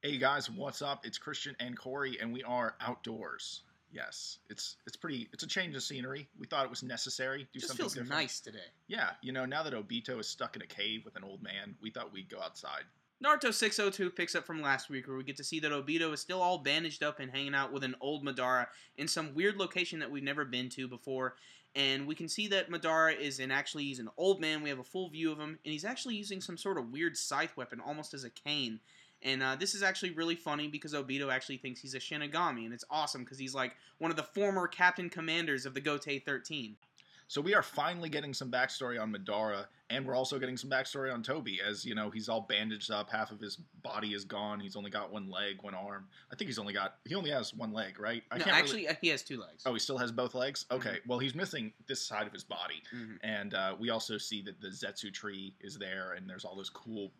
Hey guys, what's up? It's Christian and Corey, and we are outdoors. Yes, it's a change of scenery. We thought it was necessary. Do Just something feels different. nice today. Yeah, now that Obito is stuck in a cave with an old man, we thought we'd go outside. Naruto 602 picks up from last week, where we get to see that Obito is still all bandaged up and hanging out with an old Madara in some weird location that we've never been to before. And we can see that Madara he's an old man. We have a full view of him, and he's actually using some sort of weird scythe weapon, almost as a cane. And this is actually really funny because Obito actually thinks he's a Shinigami, and it's awesome because he's like one of the former captain commanders of the Gotei 13. So we are finally getting some backstory on Madara, and we're also getting some backstory on Toby, as, he's all bandaged up, half of his body is gone, he's only got one leg, one arm. I think he only has one leg, right? He has two legs. Oh, he still has both legs? Okay, well, he's missing this side of his body, and we also see that the Zetsu tree is there, and there's all this cool,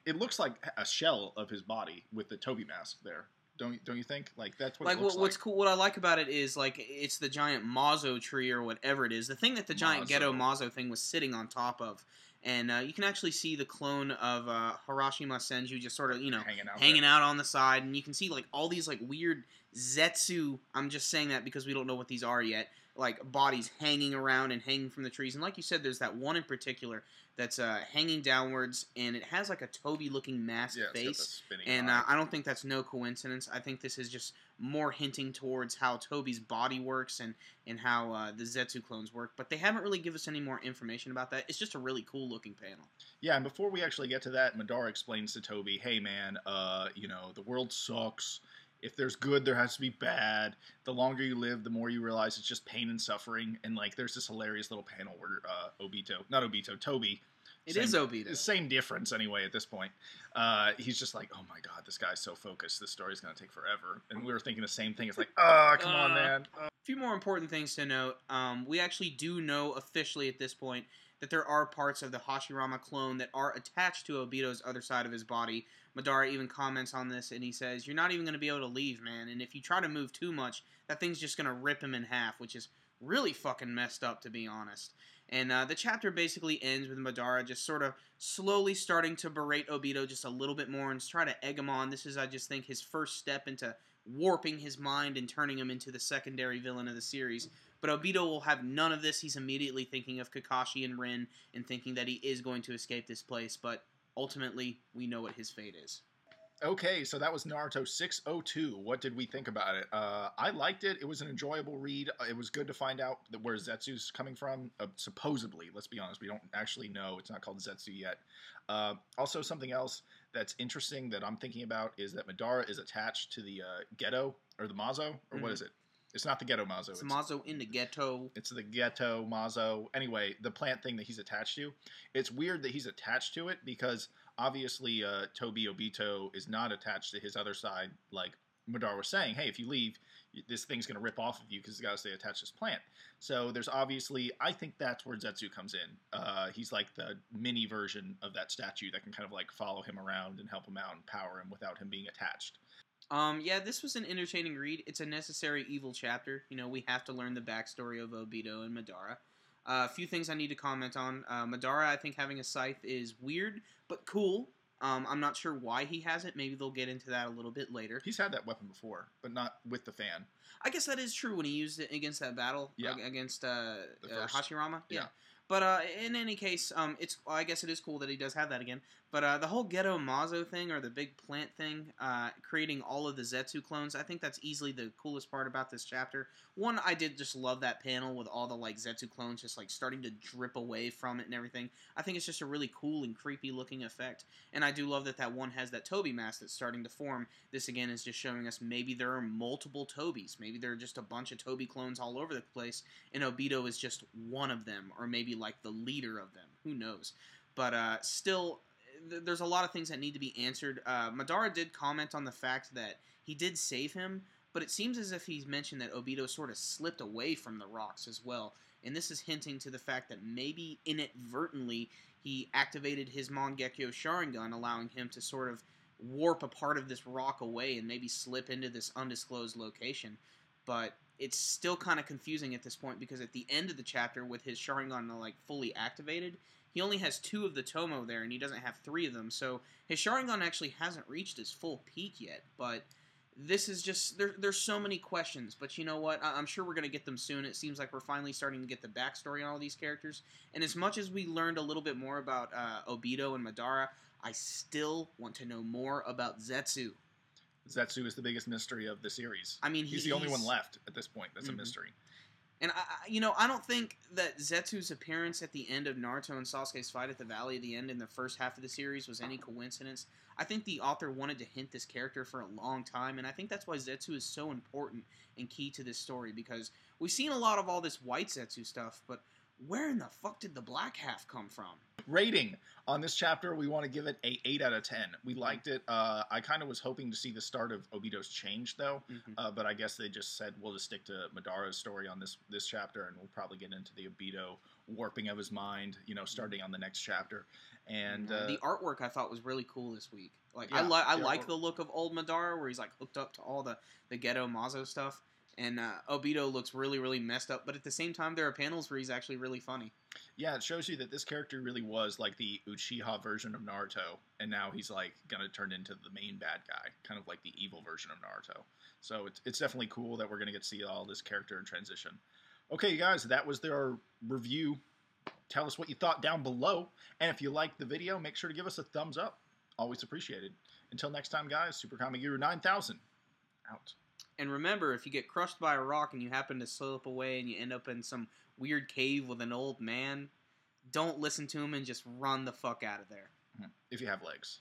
it looks like a shell of his body with the Toby mask there. Don't you think? That's what it looks like. What's cool, what I like about it is, it's the giant Mazo tree or whatever it is. The thing that the giant Ghetto Mazo thing was sitting on top of. And you can actually see the clone of Harashima Senju just sort of, hanging out on the side. And you can see, all these, weird Zetsu, I'm just saying that because we don't know what these are yet, bodies hanging around and hanging from the trees. And like you said, there's that one in particular that's hanging downwards, and it has, a Toby-looking masked face. And I don't think that's no coincidence. I think this is just more hinting towards how Toby's body works and how the Zetsu clones work. But they haven't really given us any more information about that. It's just a really cool-looking panel. Yeah, and before we actually get to that, Madara explains to Toby, hey, man, the world sucks. If there's good, there has to be bad. The longer you live, the more you realize it's just pain and suffering. And, there's this hilarious little panel where Toby. It is Obito. Same difference, anyway, at this point. He's just like, oh, my God, this guy's so focused. This story's going to take forever. And we were thinking the same thing. It's like, come on, man. A few more important things to note. We actually do know officially at this point that there are parts of the Hashirama clone that are attached to Obito's other side of his body. Madara even comments on this, and he says, you're not even going to be able to leave, man, and if you try to move too much, that thing's just going to rip him in half, which is really fucking messed up, to be honest. And the chapter basically ends with Madara just sort of slowly starting to berate Obito just a little bit more and try to egg him on. This is, I just think, his first step into warping his mind and turning him into the secondary villain of the series. But Obito will have none of this. He's immediately thinking of Kakashi and Rin and thinking that he is going to escape this place. But ultimately, we know what his fate is. Okay, so that was Naruto 602. What did we think about it? I liked it. It was an enjoyable read. It was good to find out where Zetsu's coming from. Supposedly, let's be honest, we don't actually know. It's not called Zetsu yet. Also, something else that's interesting that I'm thinking about is that Madara is attached to the Ghetto, or the Mazo, or what is it? It's not the Ghetto Mazo. It's Mazo in the Ghetto. It's the Ghetto Mazo. Anyway, the plant thing that he's attached to. It's weird that he's attached to it because obviously Toby Obito is not attached to his other side. Like Madara was saying, hey, if you leave, this thing's going to rip off of you because it's got to stay attached to this plant. So there's obviously, I think that's where Zetsu comes in. He's like the mini version of that statue that can kind of follow him around and help him out and power him without him being attached. Yeah, this was an entertaining read. It's a necessary evil chapter. We have to learn the backstory of Obito and Madara. A few things I need to comment on. Madara, I think having a scythe is weird, but cool. I'm not sure why he has it. Maybe they'll get into that a little bit later. He's had that weapon before, but not with the fan. I guess that is true when he used it against that battle, against Hashirama. Yeah. But in any case, I guess it is cool that he does have that again. But the whole Ghetto Mazo thing, or the big plant thing, creating all of the Zetsu clones, I think that's easily the coolest part about this chapter. One, I did just love that panel with all the Zetsu clones just starting to drip away from it and everything. I think it's just a really cool and creepy looking effect. And I do love that one has that Toby mask that's starting to form. This again is just showing us maybe there are multiple Tobys. Maybe there are just a bunch of Toby clones all over the place, and Obito is just one of them, or maybe the leader of them. Who knows? But still, there's a lot of things that need to be answered. Madara did comment on the fact that he did save him, but it seems as if he's mentioned that Obito sort of slipped away from the rocks as well. And this is hinting to the fact that maybe inadvertently he activated his Mangekyo Sharingan, allowing him to sort of warp a part of this rock away and maybe slip into this undisclosed location. But it's still kind of confusing at this point because at the end of the chapter, with his Sharingan fully activated, he only has 2 of the Tomo there, and he doesn't have 3 of them. So his Sharingan actually hasn't reached his full peak yet. But this is just there's so many questions. But you know what? I'm sure we're gonna get them soon. It seems like we're finally starting to get the backstory on all these characters. And as much as we learned a little bit more about Obito and Madara, I still want to know more about Zetsu. Zetsu is the biggest mystery of the series. I mean, he's the only one left at this point that's a mystery. And I don't think that Zetsu's appearance at the end of Naruto and Sasuke's fight at the Valley of the End in the first half of the series was any coincidence. I think the author wanted to hint this character for a long time, and I think that's why Zetsu is so important and key to this story, because we've seen a lot of all this white Zetsu stuff, but where in the fuck did the black half come from? Rating on this chapter, we want to give it a 8 out of 10. We liked it. I kind of was hoping to see the start of Obito's change, though, but I guess they just said we'll just stick to Madara's story on this chapter, and we'll probably get into the Obito warping of his mind, starting on the next chapter. And the artwork I thought was really cool this week. Like, yeah, I like the look of old Madara, where he's like hooked up to all the ghetto Mazo stuff. And Obito looks really, really messed up. But at the same time, there are panels where he's actually really funny. Yeah, it shows you that this character really was like the Uchiha version of Naruto. And now he's like going to turn into the main bad guy. Kind of like the evil version of Naruto. So it's definitely cool that we're going to get to see all this character in transition. Okay, guys, that was our review. Tell us what you thought down below. And if you liked the video, make sure to give us a thumbs up. Always appreciated. Until next time, guys, SuperKamiGuru9000 out. And remember, if you get crushed by a rock and you happen to slip away and you end up in some weird cave with an old man, don't listen to him and just run the fuck out of there. If you have legs.